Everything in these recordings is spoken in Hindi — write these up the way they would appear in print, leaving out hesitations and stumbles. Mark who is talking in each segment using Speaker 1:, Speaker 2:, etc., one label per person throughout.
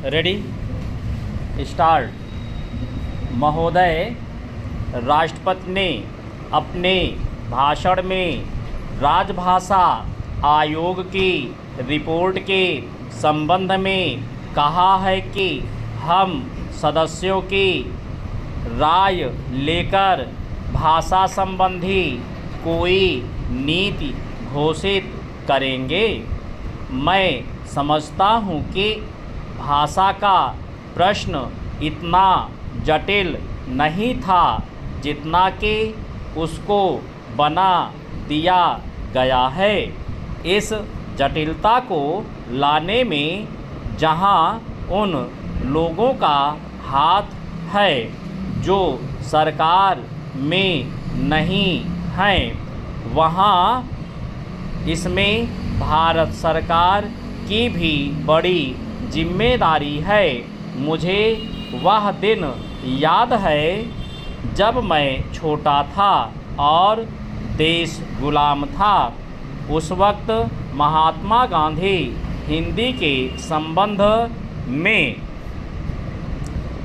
Speaker 1: Ready start. महोदय, राष्ट्रपति ने अपने भाषण में राजभाषा आयोग की रिपोर्ट के संबंध में कहा है कि हम सदस्यों की राय लेकर भाषा संबंधी कोई नीति घोषित करेंगे। मैं समझता हूँ कि भाषा का प्रश्न इतना जटिल नहीं था जितना कि उसको बना दिया गया है। इस जटिलता को लाने में जहाँ उन लोगों का हाथ है जो सरकार में नहीं हैं, वहाँ इसमें भारत सरकार की भी बड़ी जिम्मेदारी है। मुझे वह दिन याद है जब मैं छोटा था और देश गुलाम था। उस वक्त महात्मा गांधी हिंदी के संबंध में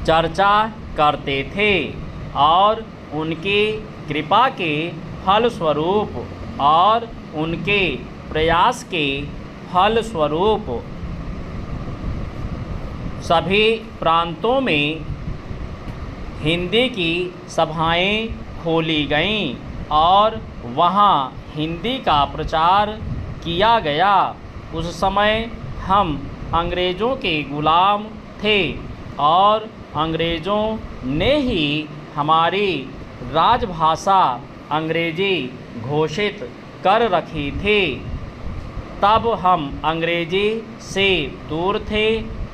Speaker 1: चर्चा करते थे और उनकी कृपा के फलस्वरूप और उनके प्रयास के फलस्वरूप सभी प्रांतों में हिंदी की सभाएं खोली गईं और वहाँ हिंदी का प्रचार किया गया। उस समय हम अंग्रेज़ों के गुलाम थे और अंग्रेज़ों ने ही हमारी राजभाषा अंग्रेज़ी घोषित कर रखी थी। तब हम अंग्रेज़ी से दूर थे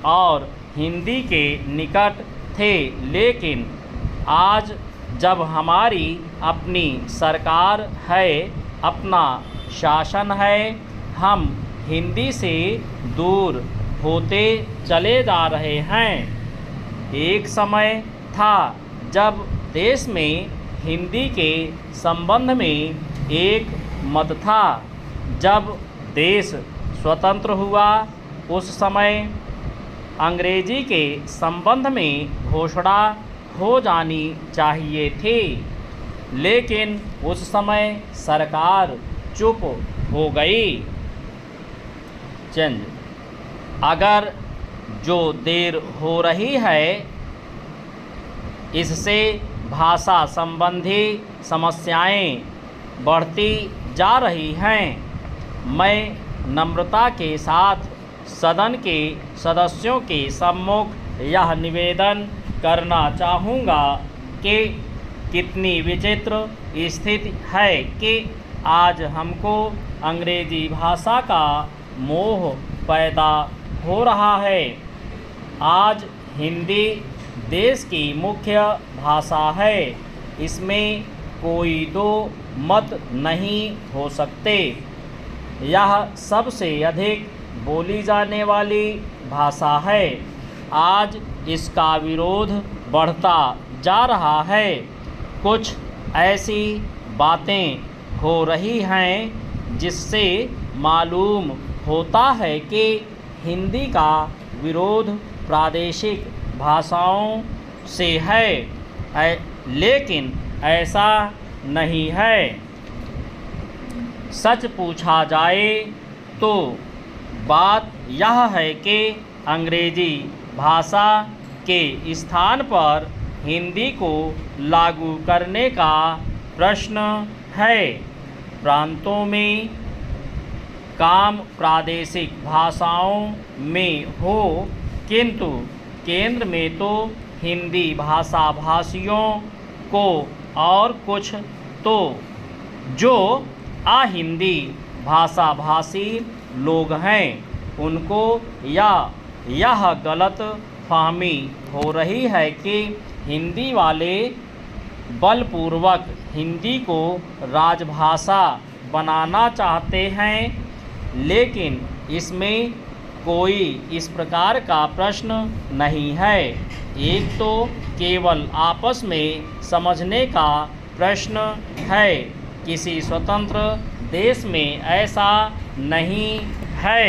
Speaker 1: और हिंदी के निकट थे, लेकिन आज जब हमारी अपनी सरकार है, अपना शासन है, हम हिंदी से दूर होते चले जा रहे हैं। एक समय था जब देश में हिंदी के संबंध में एक मत था। जब देश स्वतंत्र हुआ उस समय अंग्रेजी के संबंध में घोषणा हो जानी चाहिए थी, लेकिन उस समय सरकार चुप हो गई। चेंज। अगर जो देर हो रही है इससे भाषा संबंधी समस्याएं बढ़ती जा रही हैं। मैं नम्रता के साथ सदन के सदस्यों के सम्मुख यह निवेदन करना चाहूँगा कि कितनी विचित्र स्थिति है कि आज हमको अंग्रेजी भाषा का मोह पैदा हो रहा है। आज हिंदी देश की मुख्य भाषा है, इसमें कोई दो मत नहीं हो सकते। यह सबसे अधिक बोली जाने वाली भाषा है। आज इसका विरोध बढ़ता जा रहा है। कुछ ऐसी बातें हो रही हैं जिससे मालूम होता है कि हिंदी का विरोध प्रादेशिक भाषाओं से है, लेकिन ऐसा नहीं है। सच पूछा जाए तो बात यह है कि अंग्रेजी भाषा के स्थान पर हिंदी को लागू करने का प्रश्न है। प्रांतों में काम प्रादेशिक भाषाओं में हो, किंतु केंद्र में तो हिंदी भाषा भाषियों को और कुछ तो जो अहिंदी भाषा भाषी लोग हैं उनको यह गलत फहमी हो रही है कि हिंदी वाले बलपूर्वक हिंदी को राजभाषा बनाना चाहते हैं, लेकिन इसमें कोई इस प्रकार का प्रश्न नहीं है। एक तो केवल आपस में समझने का प्रश्न है। किसी स्वतंत्र देश में ऐसा नहीं है।